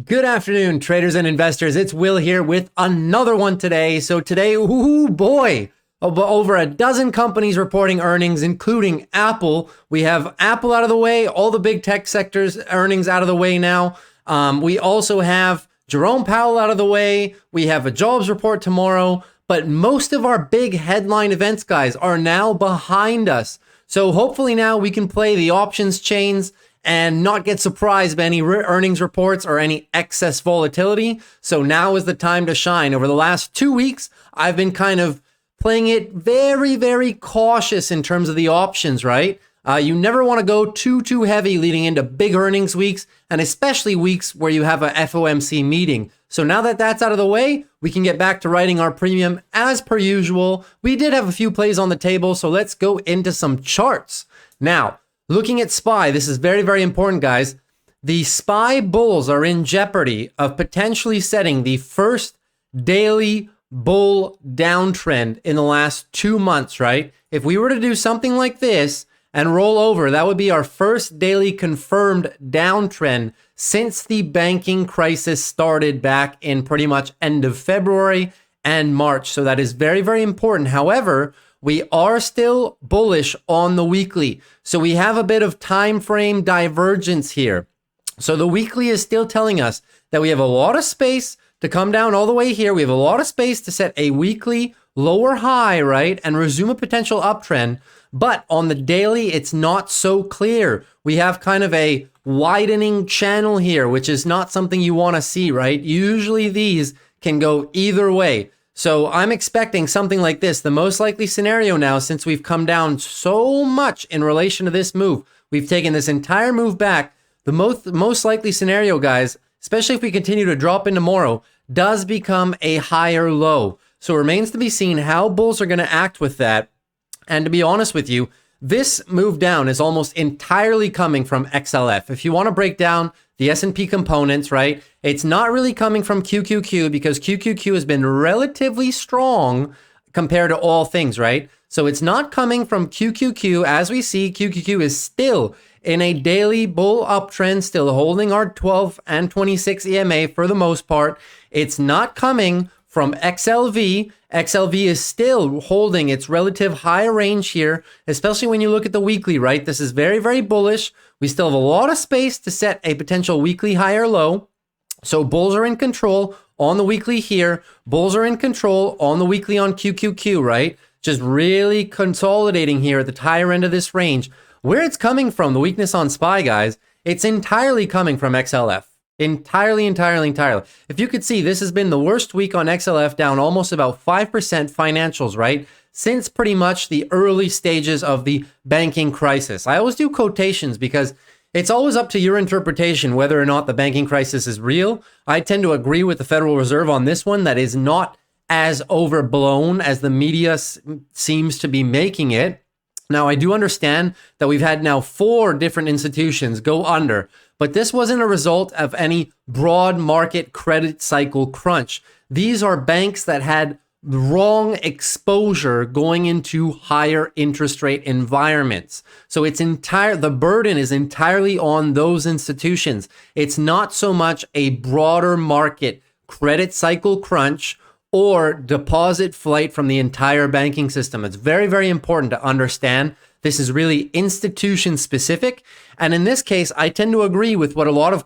Good afternoon, traders and investors. It's Will here with another one today. So today, ooh boy, over a dozen companies reporting earnings, including Apple. We have Apple out of the way, all the big tech sectors earnings out of the way now. We also have Jerome Powell out of the way. We have a jobs report tomorrow, but most of our big headline events, guys, are now behind us. So hopefully now we can play the options chains and not get surprised by any earnings reports or any excess volatility. So now is the time to shine. Over the last 2 weeks, I've been kind of playing it very, very cautious in terms of the options, right? You never want to go too heavy leading into big earnings weeks, and especially weeks where you have a FOMC meeting. So now that that's out of the way, we can get back to writing our premium as per usual. We did have a few plays on the table, so let's go into some charts. Now, looking at SPY, this is very, very important, guys. The SPY bulls are in jeopardy of potentially setting the first daily bull downtrend in the last 2 months, right? If we were to do something like this and roll over, that would be our first daily confirmed downtrend since the banking crisis started back in pretty much end of February and March. So that is very, very important. However, we are still bullish on the weekly. So we have a bit of time frame divergence here. So the weekly is still telling us that we have a lot of space to come down all the way here. We have a lot of space to set a weekly lower high, right? And resume a potential uptrend. But on the daily, it's not so clear. We have kind of a widening channel here, which is not something you want to see, right? Usually these can go either way. So I'm expecting something like this. The most likely scenario now, since we've come down so much in relation to this move, we've taken this entire move back. The most likely scenario, guys, especially if we continue to drop in tomorrow, does become a higher low. So it remains to be seen how bulls are going to act with that. And to be honest with you, this move down is almost entirely coming from XLF. If you want to break down the S&P components, right, it's not really coming from QQQ because QQQ has been relatively strong compared to all things, right? So it's not coming from QQQ. As we see, QQQ is still in a daily bull uptrend, still holding our 12 and 26 EMA for the most part. It's not coming from XLV. XLV is still holding its relative high range here, especially when you look at the weekly, right? This is very, very bullish. We still have a lot of space to set a potential weekly high or low. So bulls are in control on the weekly here. Bulls are in control on the weekly on QQQ, right? Just really consolidating here at the higher end of this range. Where it's coming from, the weakness on SPY, guys, it's entirely coming from XLF. Entirely. If you could see, this has been the worst week on XLF, down almost about 5% financials, right? Since pretty much the early stages of the banking crisis. I always do quotations because it's always up to your interpretation whether or not the banking crisis is real. I tend to agree with the Federal Reserve on this one, that is not as overblown as the media seems to be making it. Now, I do understand that we've had now 4 different institutions go under, but this wasn't a result of any broad market credit cycle crunch. These are banks that had wrong exposure going into higher interest rate environments. So the burden is entirely on those institutions. It's not so much a broader market credit cycle crunch or deposit flight from the entire banking system. It's very, very important to understand this is really institution specific. And in this case, I tend to agree with what a lot of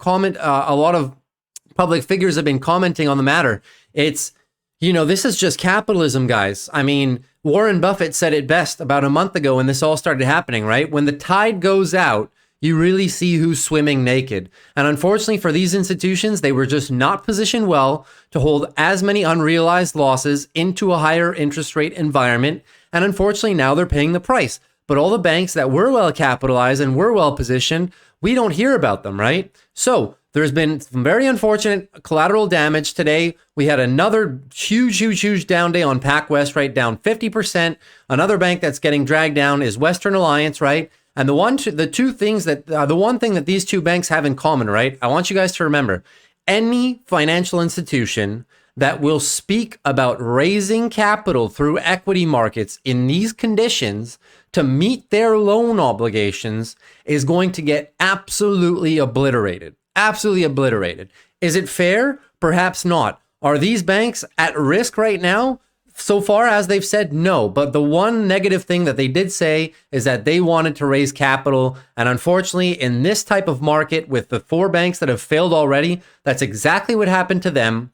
public figures have been commenting on the matter. It's, this is just capitalism, guys. I mean, Warren Buffett said it best about a month ago when this all started happening, right? When the tide goes out, you really see who's swimming naked. And unfortunately for these institutions, they were just not positioned well to hold as many unrealized losses into a higher interest rate environment. And unfortunately, now they're paying the price. But all the banks that were well capitalized and were well positioned, we don't hear about them, right? So there's been some very unfortunate collateral damage today. We had another huge down day on PacWest, right? Down 50%. Another bank that's getting dragged down is Western Alliance, right? And the one thing that these two banks have in common, right? I want you guys to remember, any financial institution that will speak about raising capital through equity markets in these conditions to meet their loan obligations is going to get absolutely obliterated. Absolutely obliterated. Is it fair? Perhaps not. Are these banks at risk right now? So far as they've said no, but the one negative thing that they did say is that they wanted to raise capital. And unfortunately, in this type of market with the 4 banks that have failed already, that's exactly what happened to them.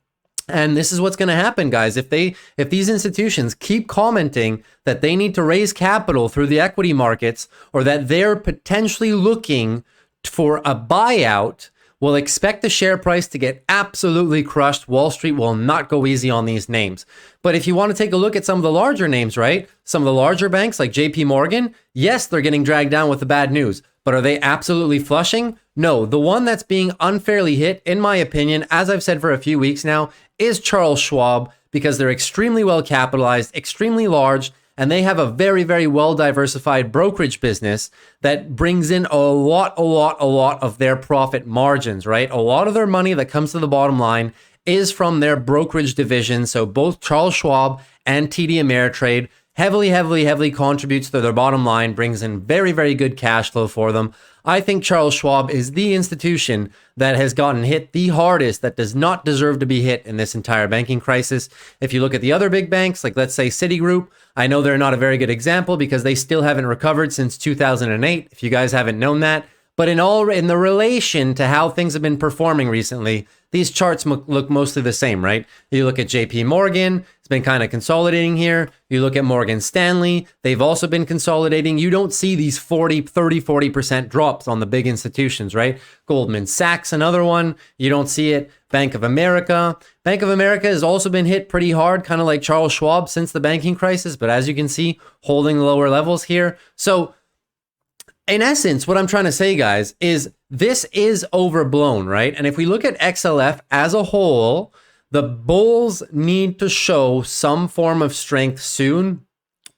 And this is what's going to happen, guys. If these institutions keep commenting that they need to raise capital through the equity markets, or that they're potentially looking for a buyout, we'll expect the share price to get absolutely crushed. Wall Street will not go easy on these names. But if you want to take a look at some of the larger names, right? Some of the larger banks like JP Morgan, yes, they're getting dragged down with the bad news. But are they absolutely flushing? No. The one that's being unfairly hit, in my opinion, as I've said for a few weeks now, is Charles Schwab, because they're extremely well capitalized, extremely large, and they have a very, very well diversified brokerage business that brings in a lot of their profit margins, right? A lot of their money that comes to the bottom line is from their brokerage division. So both Charles Schwab and TD Ameritrade heavily contributes to their bottom line, brings in very, very good cash flow for them. I think Charles Schwab is the institution that has gotten hit the hardest, that does not deserve to be hit in this entire banking crisis. If you look at the other big banks, like let's say Citigroup, I know they're not a very good example because they still haven't recovered since 2008, if you guys haven't known that. But in the relation to how things have been performing recently, these charts look mostly the same, right? You look at JP Morgan, it's been kind of consolidating here. You look at Morgan Stanley, they've also been consolidating. You don't see these 40% drops on the big institutions, right? Goldman Sachs, another one, you don't see it. Bank of America. Bank of America has also been hit pretty hard, kind of like Charles Schwab since the banking crisis, but as you can see, holding lower levels here. So in essence, what I'm trying to say, guys, is this is overblown, right? And if we look at XLF as a whole, the bulls need to show some form of strength soon,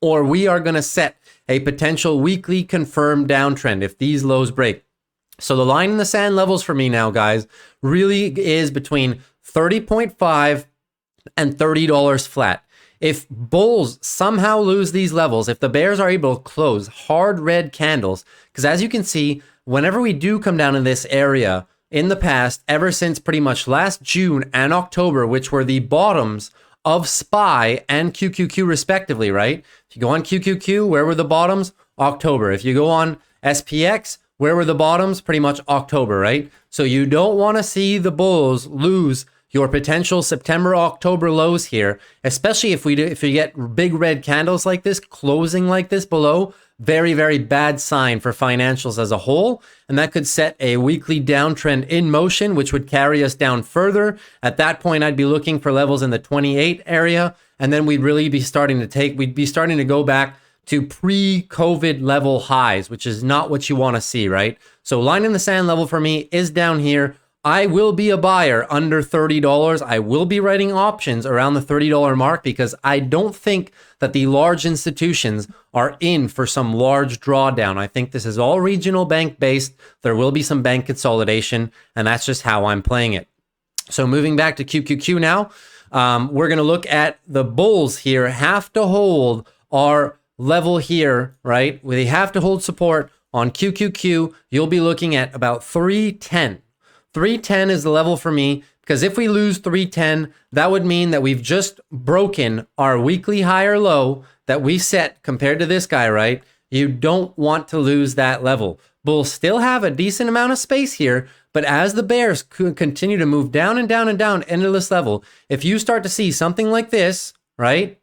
or we are going to set a potential weekly confirmed downtrend if these lows break. So the line in the sand levels for me now, guys, really is between 30.5 and $30 flat. If bulls somehow lose these levels, if the bears are able to close hard red candles, because as you can see, whenever we do come down in this area in the past, ever since pretty much last June and October, which were the bottoms of SPY and QQQ respectively, right? If you go on QQQ, where were the bottoms? October. If you go on SPX, where were the bottoms? Pretty much October, right? So you don't want to see the bulls lose your potential September, October lows here, especially if you get big red candles like this, closing like this below, very, very bad sign for financials as a whole. And that could set a weekly downtrend in motion, which would carry us down further. At that point, I'd be looking for levels in the 28 area. And then we'd really be starting to go back to pre-COVID level highs, which is not what you want to see, right? So line in the sand level for me is down here. I will be a buyer under $30. I will be writing options around the $30 mark because I don't think that the large institutions are in for some large drawdown. I think this is all regional bank based. There will be some bank consolidation, and that's just how I'm playing it. So moving back to QQQ now, we're going to look at the bulls here have to hold our level here, right? They have to hold support on QQQ. You'll be looking at about 310. 310 is the level for me, because if we lose 310, that would mean that we've just broken our weekly high or low that we set compared to this guy, right? You don't want to lose that level. Bulls still have a decent amount of space here, but as the bears continue to move down and down and down into this level, if you start to see something like this, right,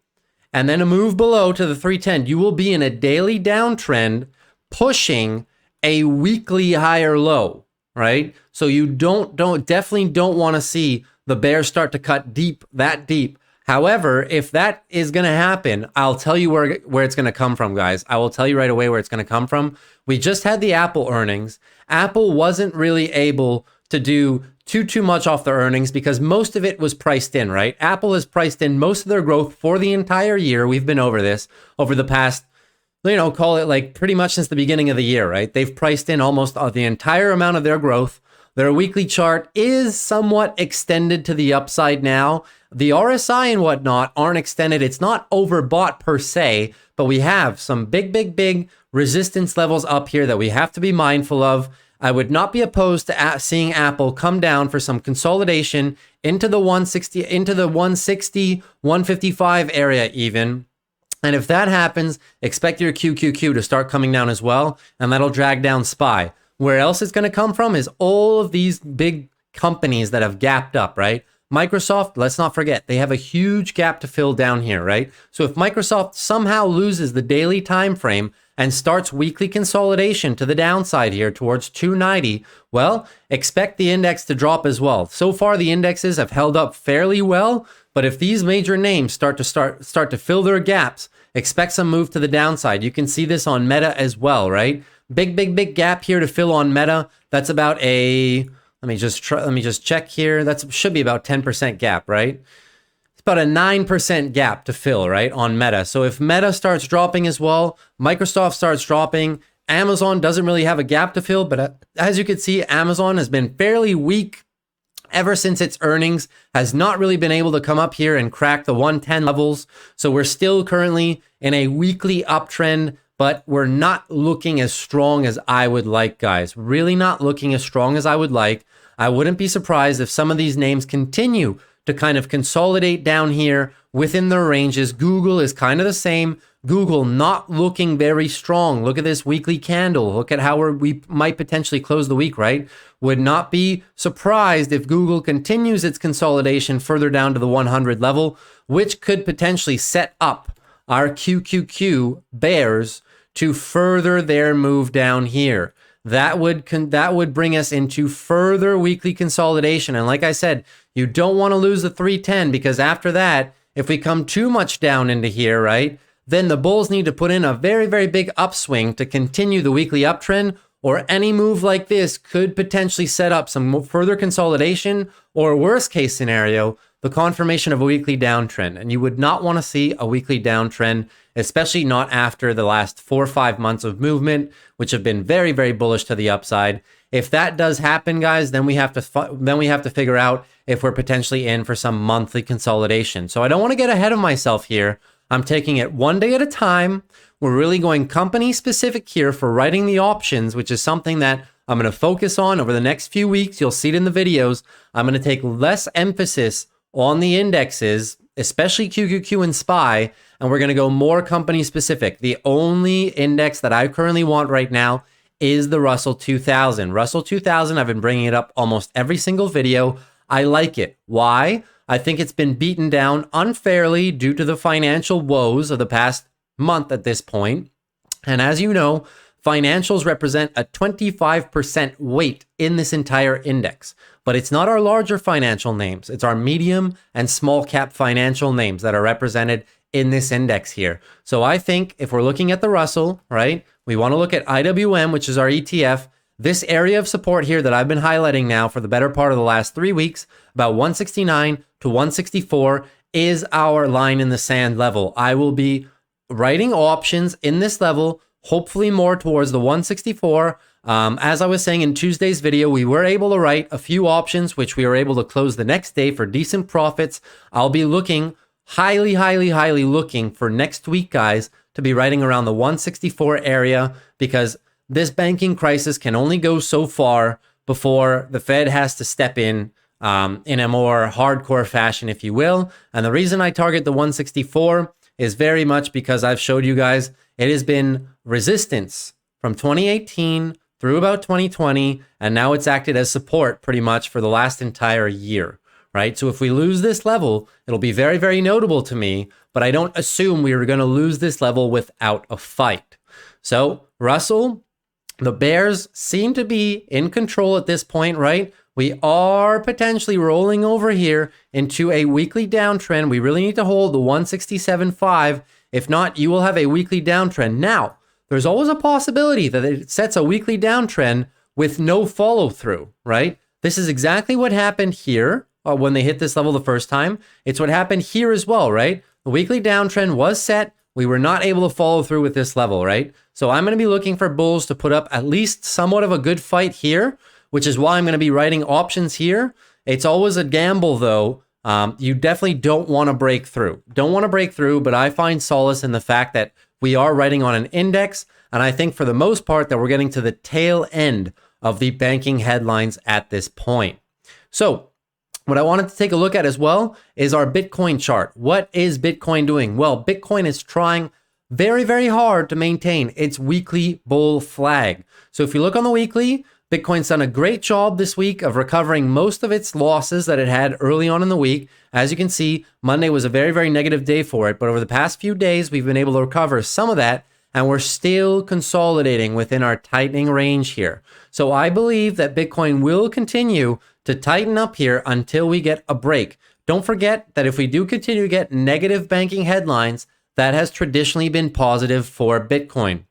and then a move below to the 310, you will be in a daily downtrend pushing a weekly higher low. Right? So you definitely don't want to see the bears start to cut that deep. However, if that is going to happen, I'll tell you where it's going to come from, guys. I will tell you right away where it's going to come from. We just had the Apple earnings. Apple wasn't really able to do too much off their earnings because most of it was priced in, right? Apple has priced in most of their growth for the entire year. We've been over this over the past, call it like pretty much since the beginning of the year, right? They've priced in almost the entire amount of their growth. Their weekly chart is somewhat extended to the upside now. The RSI and whatnot aren't extended. It's not overbought per se, but we have some big resistance levels up here that we have to be mindful of. I would not be opposed to seeing Apple come down for some consolidation into the 160, into the 160, 155 area even. And if that happens, expect your QQQ to start coming down as well, and that'll drag down SPY. Where else it's going to come from is all of these big companies that have gapped up, right? Microsoft, let's not forget, they have a huge gap to fill down here, right? So if Microsoft somehow loses the daily time frame and starts weekly consolidation to the downside here towards 290, well, expect the index to drop as well. So far, the indexes have held up fairly well, but if these major names start to fill their gaps, expect some move to the downside. You can see this on Meta as well, right? Big gap here to fill on Meta. That's about a, let me just check here. That should be about 10% gap, right? It's about a 9% gap to fill, right, on Meta. So if Meta starts dropping as well, Microsoft starts dropping, Amazon doesn't really have a gap to fill, but as you can see, Amazon has been fairly weak ever since its earnings, has not really been able to come up here and crack the 110 levels. So we're still currently in a weekly uptrend, but we're not looking as strong as I would like, guys. Really not looking as strong as I would like. I wouldn't be surprised if some of these names continue to kind of consolidate down here within their ranges. Google is kind of the same. Google not looking very strong. Look at this weekly candle. Look at how we might potentially close the week, right? Would not be surprised if Google continues its consolidation further down to the 100 level, which could potentially set up our QQQ bears to further their move down here. That would bring us into further weekly consolidation. And like I said, you don't want to lose the 310, because after that, if we come too much down into here, right, then the bulls need to put in a very big upswing to continue the weekly uptrend, or any move like this could potentially set up some further consolidation, or worst case scenario, the confirmation of a weekly downtrend. And you would not want to see a weekly downtrend, especially not after the last 4 or 5 months of movement, which have been very bullish to the upside. If that does happen, guys, then we have to figure out if we're potentially in for some monthly consolidation. So I don't want to get ahead of myself here. I'm taking it one day at a time. We're really going company specific here for writing the options, which is something that I'm going to focus on over the next few weeks. You'll see it in the videos. I'm going to take less emphasis on the indexes, especially QQQ and SPY, and we're going to go more company specific. The only index that I currently want right now is the Russell 2000. Russell 2000, I've been bringing it up almost every single video. I like it. Why? I think it's been beaten down unfairly due to the financial woes of the past month at this point. And as you know, financials represent a 25% weight in this entire index. But it's not our larger financial names. It's our medium and small cap financial names that are represented in this index here. So I think if we're looking at the Russell, right, we want to look at IWM, which is our ETF. This area of support here that I've been highlighting now for the better part of the last 3 weeks, about 169 to 164, is our line in the sand level. I will be writing options in this level, hopefully more towards the 164. As I was saying in Tuesday's video, we were able to write a few options, which we were able to close the next day for decent profits. I'll be looking highly looking for next week, guys, to be writing around the 164 area, because this banking crisis can only go so far before the Fed has to step in a more hardcore fashion, if you will. And the reason I target the 164 is very much because I've showed you guys it has been resistance from 2018 through about 2020, and now it's acted as support pretty much for the last entire year, right? So if we lose this level, it'll be very notable to me, but I don't assume we are going to lose this level without a fight. So Russell, the bears seem to be in control at this point, right? We are potentially rolling over here into a weekly downtrend. We really need to hold the 167.5. If not, you will have a weekly downtrend. Now, there's always a possibility that it sets a weekly downtrend with no follow through, right? This is exactly what happened here when they hit this level the first time. It's what happened here as well, right? The weekly downtrend was set. We were not able to follow through with this level, right? So I'm going to be looking for bulls to put up at least somewhat of a good fight here, which is why I'm going to be writing options here. It's always a gamble, though. You definitely don't want to break through. Don't want to break through, but I find solace in the fact that we are writing on an index, and I think for the most part that we're getting to the tail end of the banking headlines at this point. So what I wanted to take a look at as well is our Bitcoin chart. What is Bitcoin doing? Well, Bitcoin is trying very, very hard to maintain its weekly bull flag. So if you look on the weekly, Bitcoin's done a great job this week of recovering most of its losses that it had early on in the week. As you can see, Monday was a very, very negative day for it, but over the past few days, we've been able to recover some of that, and we're still consolidating within our tightening range here. So I believe that Bitcoin will continue to tighten up here until we get a break. Don't forget that if we do continue to get negative banking headlines, that has traditionally been positive for Bitcoin.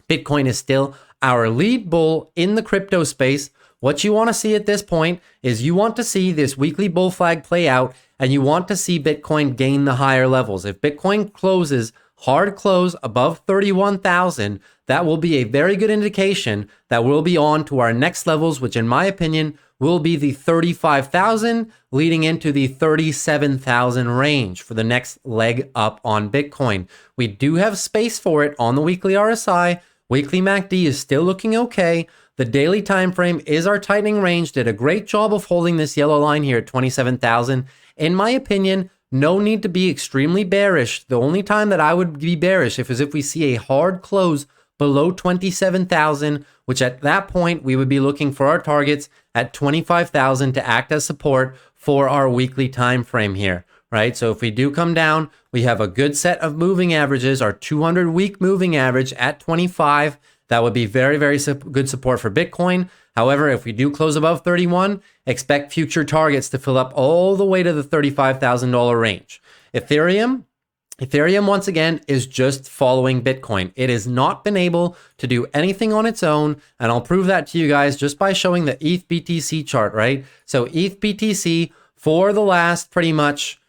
Bitcoin is still our lead bull in the crypto space. What you want to see at this point is you want to see this weekly bull flag play out, and you want to see Bitcoin gain the higher levels. If Bitcoin closes hard close above 31,000, that will be a very good indication that we'll be on to our next levels, which in my opinion will be the 35,000 leading into the 37,000 range for the next leg up on Bitcoin. We do have space for it on the weekly RSI. Weekly MACD is still looking okay. The daily time frame is our tightening range. Did a great job of holding this yellow line here at 27,000. In my opinion, no need to be extremely bearish. The only time that I would be bearish is if we see a hard close below 27,000, which at that point we would be looking for our targets at 25,000 to act as support for our weekly time frame here, right? So if we do come down, we have a good set of moving averages. Our 200-week moving average at 25, that would be very, very good support for Bitcoin. However, if we do close above 31, expect future targets to fill up all the way to the $35,000 range. Ethereum once again is just following Bitcoin. It has not been able to do anything on its own, and I'll prove that to you guys just by showing the ETH BTC chart, right? So ETH BTC for the last pretty much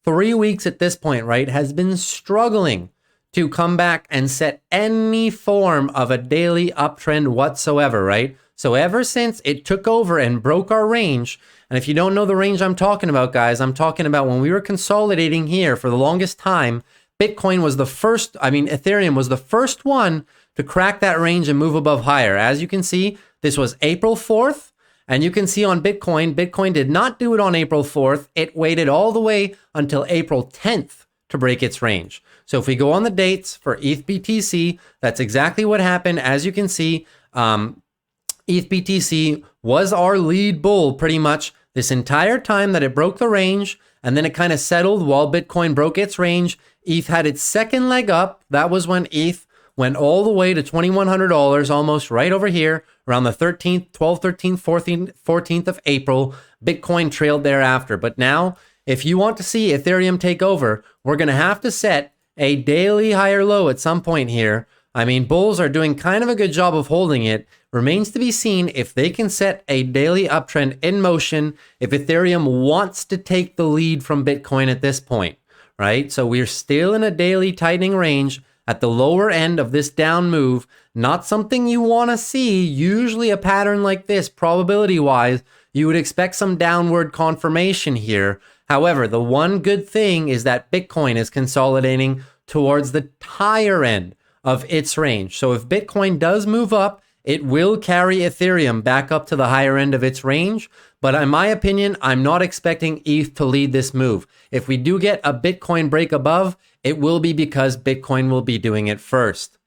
3 weeks at this point, right, has been struggling to come back and set any form of a daily uptrend whatsoever, right? So ever since it took over and broke our range, and if you don't know the range I'm talking about, guys, I'm talking about when we were consolidating here for the longest time, Ethereum was the first one to crack that range and move above higher. As you can see, this was April 4th, and you can see on Bitcoin did not do it on April 4th. It waited all the way until April 10th to break its range. So if we go on the dates for ETH BTC, that's exactly what happened. As you can see, ETH BTC was our lead bull pretty much this entire time that it broke the range, and then it kind of settled while Bitcoin broke its range. ETH had its second leg up. That was when ETH went all the way to $2,100, almost right over here, around the 13th, 12th, 13th, 14th of April. Bitcoin trailed thereafter. But now, if you want to see Ethereum take over, we're going to have to set a daily higher low at some point here. I mean, bulls are doing kind of a good job of holding it. Remains to be seen if they can set a daily uptrend in motion, if Ethereum wants to take the lead from Bitcoin at this point, right? So we're still in a daily tightening range at the lower end of this down move. Not something you want to see. Usually a pattern like this, probability-wise, you would expect some downward confirmation here. However, the one good thing is that Bitcoin is consolidating towards the higher end of its range. So if Bitcoin does move up, it will carry Ethereum back up to the higher end of its range. But in my opinion, I'm not expecting ETH to lead this move. If we do get a Bitcoin break above, it will be because Bitcoin will be doing it first.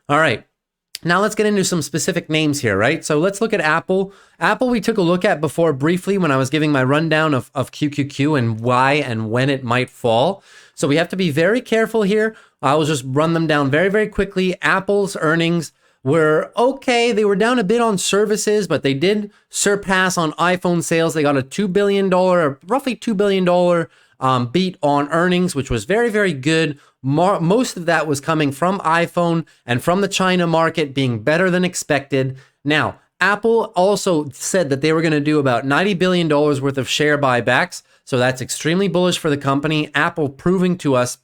All right. Now let's get into some specific names here, right? So let's look at Apple. Apple we took a look at before briefly when I was giving my rundown of QQQ and why and when it might fall. So we have to be very careful here. I will just run them down very, very quickly. Apple's earnings were okay. They were down a bit on services, but they did surpass on iPhone sales. They got a $2 billion, roughly $2 billion beat on earnings, which was very, very good. Most of that was coming from iPhone and from the China market being better than expected. Now, Apple also said that they were going to do about $90 billion worth of share buybacks. So that's extremely bullish for the company. Apple proving to us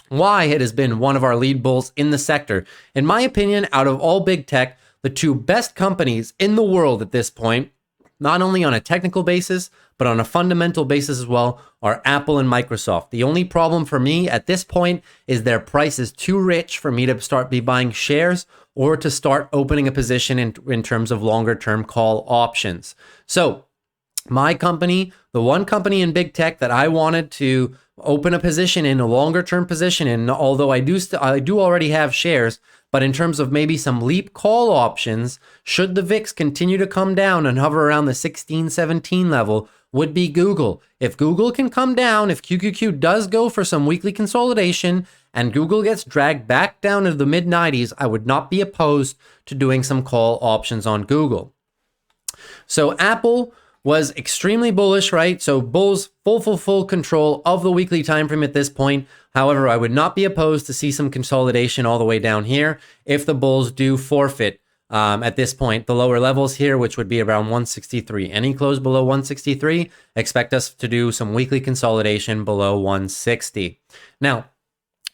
why it has been one of our lead bulls in the sector. In my opinion, out of all big tech, the two best companies in the world at this point, not only on a technical basis, but on a fundamental basis as well, are Apple and Microsoft. The only problem for me at this point is their price is too rich for me to start buying shares or to start opening a position in terms of longer term call options. So my company, the one company in big tech that I wanted to open a position in, a longer term position in, although I do already have shares, but in terms of maybe some leap call options, should the VIX continue to come down and hover around the 16, 17 level, would be Google. If Google can come down, if QQQ does go for some weekly consolidation and Google gets dragged back down to the mid 90s, I would not be opposed to doing some call options on Google. So Apple was extremely bullish, right? So bulls full control of the weekly time frame at this point. However, I would not be opposed to see some consolidation all the way down here if the bulls do forfeit at this point the lower levels here, which would be around 163. Any close below 163, expect us to do some weekly consolidation below 160. Now,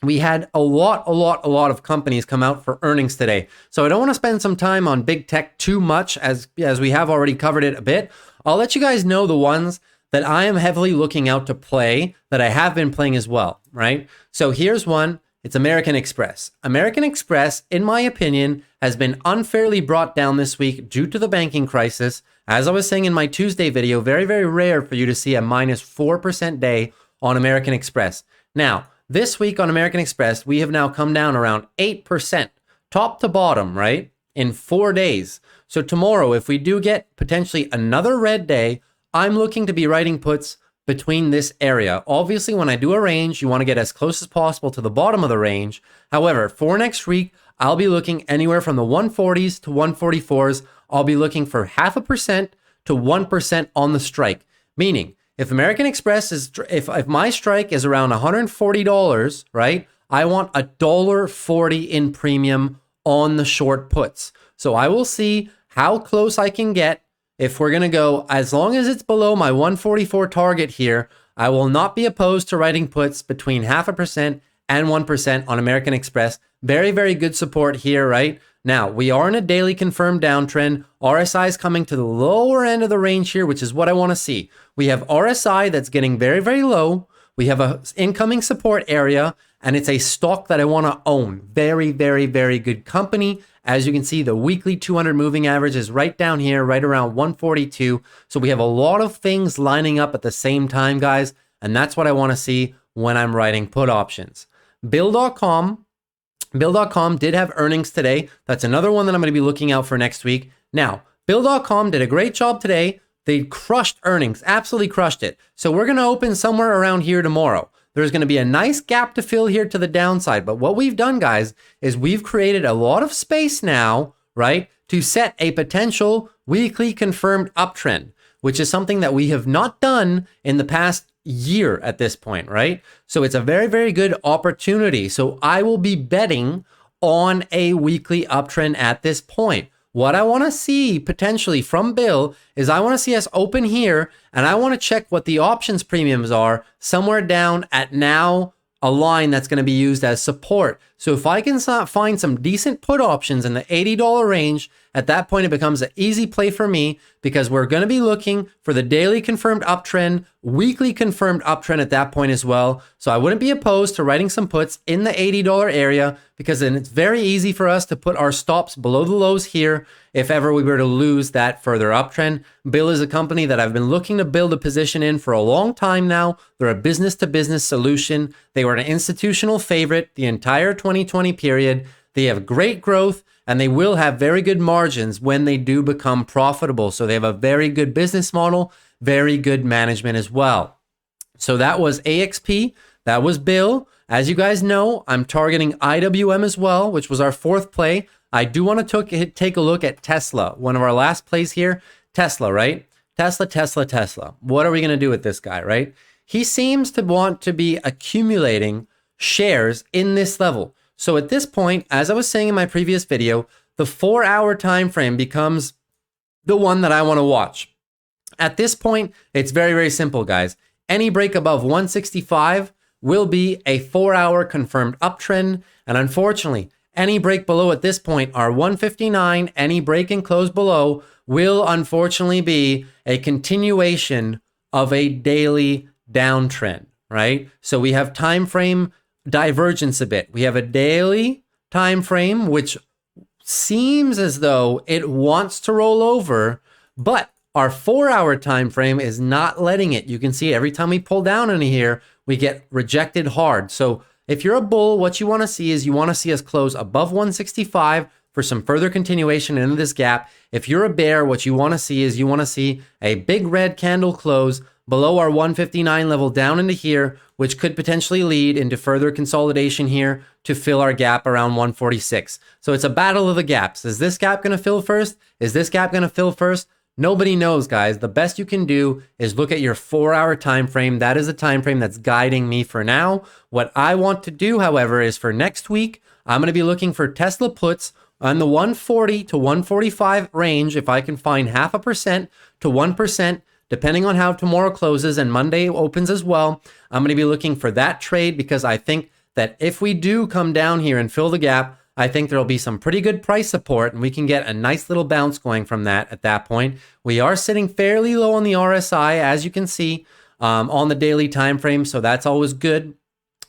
we had a lot of companies come out for earnings today. So I don't want to spend some time on big tech too much as we have already covered it a bit. I'll let you guys know the ones that I am heavily looking out to play that I have been playing as well, right? So here's one. It's American Express. American Express, in my opinion, has been unfairly brought down this week due to the banking crisis. As I was saying in my Tuesday video, very rare for you to see a minus 4% day on American Express. Now, this week on American Express, we have now come down around 8%, top to bottom, right? In 4 days. So tomorrow, if we do get potentially another red day, I'm looking to be writing puts between this area. Obviously, when I do a range, you want to get as close as possible to the bottom of the range. However, for next week, I'll be looking anywhere from the 140s to 144s. I'll be looking for 0.5% to 1% on the strike, meaning if American Express is, if my strike is around $140, right, I want $1.40 in premium on the short puts. So I will see how close I can get. If we're going to go, as long as it's below my 144 target here, I will not be opposed to writing puts between 0.5% and 1% on American Express. Very good support here, right? Now, we are in a daily confirmed downtrend. RSI is coming to the lower end of the range here, which is what I want to see. We have RSI that's getting very low. We have a incoming support area, and it's a stock that I want to own. Very good company. As you can see, the weekly 200 moving average is right down here, right around 142. So we have a lot of things lining up at the same time, guys, and that's what I want to see when I'm writing put options. Bill.com did have earnings today. That's another one that I'm going to be looking out for next week. Now, Bill.com did a great job today. They crushed earnings, absolutely crushed it. So we're going to open somewhere around here tomorrow. There's going to be a nice gap to fill here to the downside. But what we've done, guys, is we've created a lot of space now, right, to set a potential weekly confirmed uptrend, which is something that we have not done in the past year at this point, right? So it's a very good opportunity. So I will be betting on a weekly uptrend at this point. What I want to see potentially from Bill is I want to see us open here, and I want to check what the options premiums are somewhere down at now a line that's going to be used as support. So if I can find some decent put options in the $80 range, at that point it becomes an easy play for me because we're going to be looking for the daily confirmed uptrend, weekly confirmed uptrend at that point as well. So I wouldn't be opposed to writing some puts in the $80 area because then it's very easy for us to put our stops below the lows here if ever we were to lose that further uptrend. Bill is a company that I've been looking to build a position in for a long time now. They're a business-to-business solution. They were an institutional favorite the entire 2020 period. They have great growth, and they will have very good margins when they do become profitable. So they have a very good business model, very good management as well. So that was AXP. That was Bill. As you guys know, I'm targeting IWM as well, which was our fourth play. I do want to take a look at Tesla, one of our last plays here. Tesla, right? Tesla. What are we going to do with this guy, right? He seems to want to be accumulating shares in this level. So at this point, as I was saying in my previous video, the 4-hour time frame becomes the one that I want to watch. At this point, it's very simple, guys. Any break above 165 will be a 4-hour confirmed uptrend. And unfortunately, any break below at this point are 159. Any break and close below will unfortunately be a continuation of a daily downtrend, right? So we have time frame divergence a bit. We have a daily time frame, which seems as though it wants to roll over, but our 4-hour time frame is not letting it. You can see every time we pull down into here, we get rejected hard. So if you're a bull, what you want to see is you want to see us close above 165 for some further continuation into this gap. If you're a bear, what you want to see is you want to see a big red candle close below our 159 level down into here, which could potentially lead into further consolidation here to fill our gap around 146. So it's a battle of the gaps. Is this gap going to fill first? Is this gap going to fill first? Nobody knows, guys. The best you can do is look at your 4-hour time frame. That is the time frame that's guiding me for now. What I want to do, however, is for next week, I'm going to be looking for Tesla puts on the 140 to 145 range. If I can find 0.5% to 1%, depending on how tomorrow closes and Monday opens as well, I'm going to be looking for that trade because I think that if we do come down here and fill the gap, I think there'll be some pretty good price support and we can get a nice little bounce going from that at that point. We are sitting fairly low on the RSI, as you can see, on the daily time frame, so that's always good.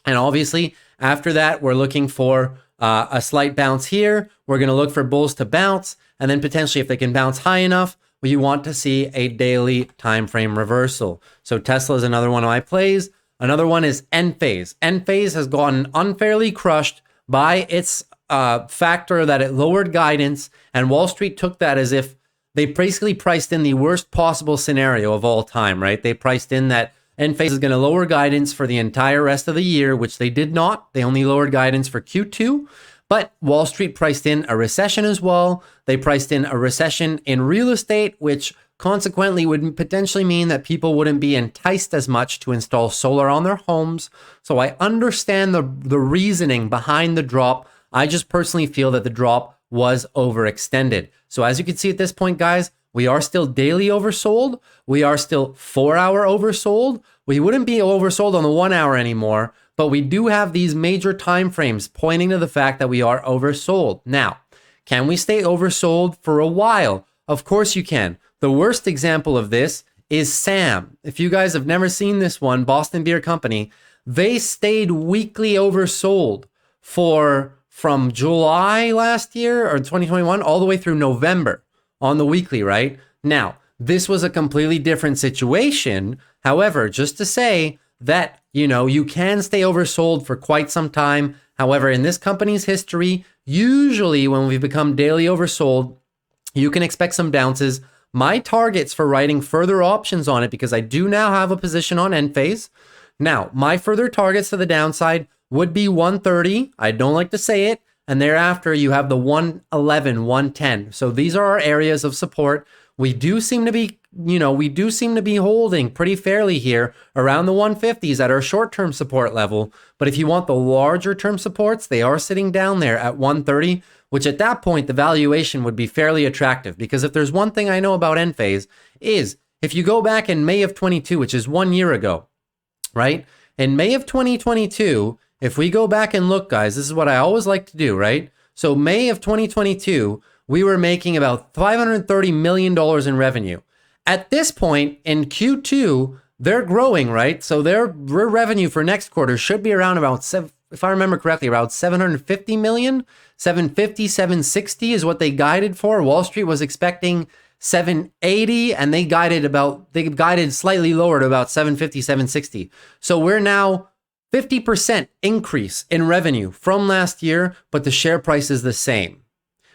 And obviously, after that, we're looking for a slight bounce here. We're going to look for bulls to bounce, and then potentially if they can bounce high enough, you want to see a daily time frame reversal. So Tesla is another one of my plays. Another one is Enphase. Enphase has gotten unfairly crushed by its factor that it lowered guidance, and Wall Street took that as if they basically priced in the worst possible scenario of all time, right? They priced in that Enphase is going to lower guidance for the entire rest of the year, which they did not. They only lowered guidance for Q2, but Wall Street priced in a recession as well. They priced in a recession in real estate, which consequently would potentially mean that people wouldn't be enticed as much to install solar on their homes. So I understand the reasoning behind the drop. I just personally feel that the drop was overextended. So as you can see at this point, guys, we are still daily oversold. We are still 4-hour oversold. We wouldn't be oversold on the 1 hour anymore, but we do have these major time frames pointing to the fact that we are oversold. Now, can we stay oversold for a while? Of course you can. The worst example of this is SAM. If you guys have never seen this one, Boston Beer Company, they stayed weekly oversold from July last year or 2021 all the way through November on the weekly, right? Now, this was a completely different situation. However, just to say that, you can stay oversold for quite some time. However, in this company's history, usually when we've become daily oversold, you can expect some bounces. My targets for writing further options on it, because I do now have a position on Enphase. Now, my further targets to the downside would be 130. I don't like to say it. And thereafter, you have the 111, 110. So these are our areas of support. We do seem to be, holding pretty fairly here around the 150s at our short-term support level. But if you want the larger term supports, they are sitting down there at 130, which at that point, the valuation would be fairly attractive. Because if there's one thing I know about Enphase is if you go back in May of 22, which is 1 year ago, right? In May of 2022, if we go back and look, guys, this is what I always like to do, right? So May of 2022, we were making about $530 million in revenue. At this point in Q2, they're growing, right? So their revenue for next quarter should be around about, if I remember correctly, around 750 million, 750, 760 is what they guided for. Wall Street was expecting 780 and they guided slightly lower to about 750, 760. So we're now 50% increase in revenue from last year, but the share price is the same.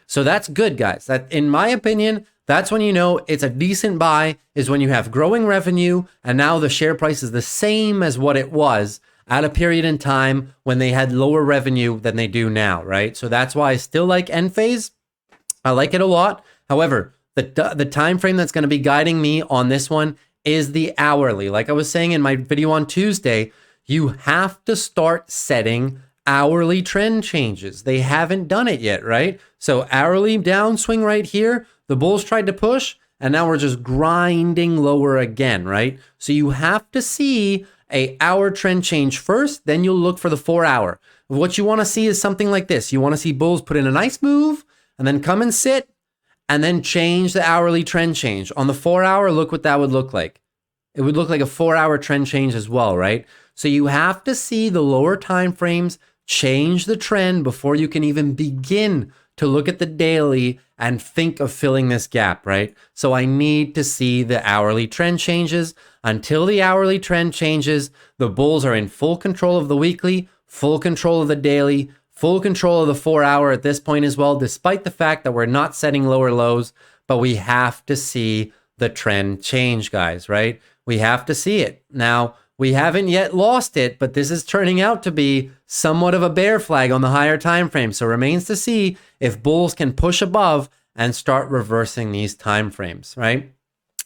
So that's good, guys. That, in my opinion, that's when you know it's a decent buy, is when you have growing revenue and now the share price is the same as what it was at a period in time when they had lower revenue than they do now, right? So that's why I still like Enphase. I like it a lot. However, the time frame that's going to be guiding me on this one is the hourly. Like I was saying in my video on Tuesday, you have to start setting hourly trend changes. They haven't done it yet, right? So hourly downswing right here, the bulls tried to push and now we're just grinding lower again, right? So you have to see a hour trend change first, then you'll look for the 4 hour. What you want to see is something like this. You want to see bulls put in a nice move and then come and sit and then change the hourly trend change. On the 4 hour, look what that would look like. it would look like a 4-hour trend change as well, right? So you have to see the lower time frames change the trend before you can even begin to look at the daily and think of filling this gap, right? So I need to see the hourly trend changes. Until the hourly trend changes, the bulls are in full control of the weekly, full control of the daily, full control of the 4-hour at this point as well, despite the fact that we're not setting lower lows, but we have to see the trend change, guys, right? We have to see it. Now, we haven't yet lost it, but this is turning out to be somewhat of a bear flag on the higher time frame. So remains to see if bulls can push above and start reversing these time frames, right?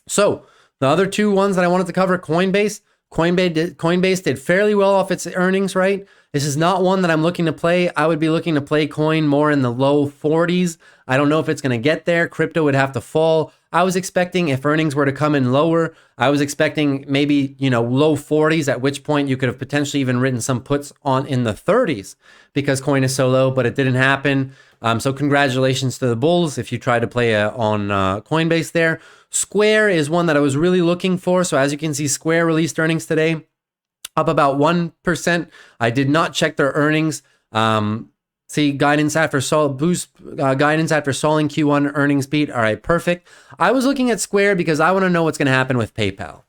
So the other two ones that I wanted to cover, Coinbase. Coinbase did fairly well off its earnings, right? This is not one that I'm looking to play. I would be looking to play coin more in the low 40s. I don't know if it's going to get there. Crypto would have to fall. I was expecting if earnings were to come in lower, I was expecting maybe, low 40s, at which point you could have potentially even written some puts on in the 30s because coin is so low, but it didn't happen. So congratulations to the bulls if you try to play on Coinbase there. Square is one that I was really looking for. So as you can see, Square released earnings today, up about 1%. I did not check their earnings. See, guidance after guidance after stalling Q1 earnings beat. All right, perfect. I was looking at Square because I want to know what's going to happen with PayPal.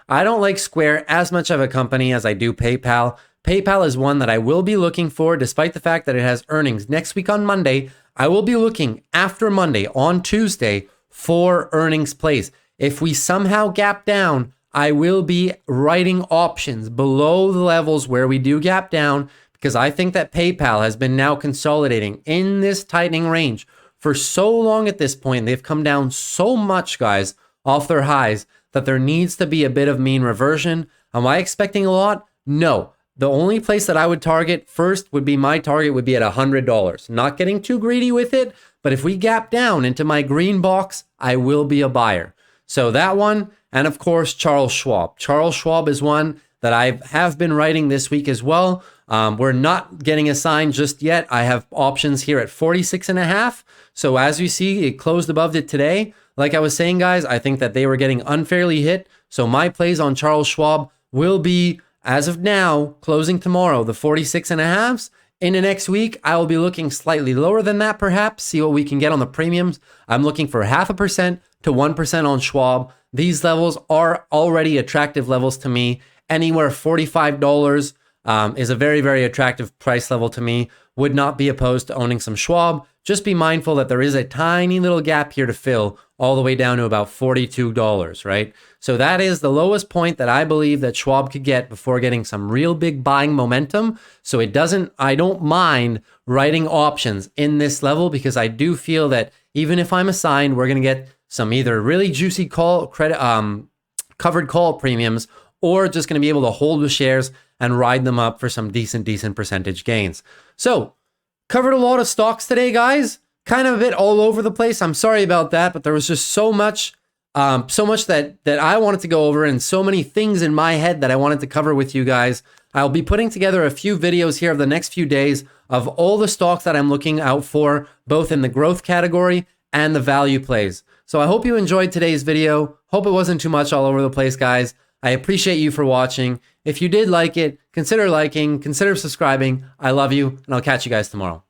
I don't like Square as much of a company as I do PayPal. PayPal is one that I will be looking for, despite the fact that it has earnings next week on Monday. I will be looking after Monday on Tuesday for earnings plays. If we somehow gap down, I will be writing options below the levels where we do gap down, because I think that PayPal has been now consolidating in this tightening range for so long at this point. They've come down so much, guys, off their highs that there needs to be a bit of mean reversion. Am I expecting a lot? No. The only place that I would target first would be my target would be at $100. Not getting too greedy with it, but if we gap down into my green box, I will be a buyer. So that one, and of course, Charles Schwab. Charles Schwab is one that I have been writing this week as well. We're not getting a sign just yet. I have options here at 46.5. So as you see, it closed above it today. Like I was saying, guys, I think that they were getting unfairly hit. So my plays on Charles Schwab will be, as of now, closing tomorrow, the 46.5s. In the next week, I will be looking slightly lower than that, perhaps, see what we can get on the premiums. I'm looking for 0.5% to 1% on Schwab. These levels are already attractive levels to me. Anywhere $45 is a very, very attractive price level to me. Would not be opposed to owning some Schwab. Just be mindful that there is a tiny little gap here to fill all the way down to about $42, right? So that is the lowest point that I believe that Schwab could get before getting some real big buying momentum. So I don't mind writing options in this level, because I do feel that even if I'm assigned, we're going to get some either really juicy covered call premiums, or just going to be able to hold the shares and ride them up for some decent percentage gains. So covered a lot of stocks today, guys. Kind of a bit all over the place. I'm sorry about that, but there was just so much that I wanted to go over, and so many things in my head that I wanted to cover with you guys. I'll be putting together a few videos here over the next few days of all the stocks that I'm looking out for, both in the growth category and the value plays. So I hope you enjoyed today's video. Hope it wasn't too much all over the place, guys. I appreciate you for watching. If you did like it, consider liking, consider subscribing. I love you, and I'll catch you guys tomorrow.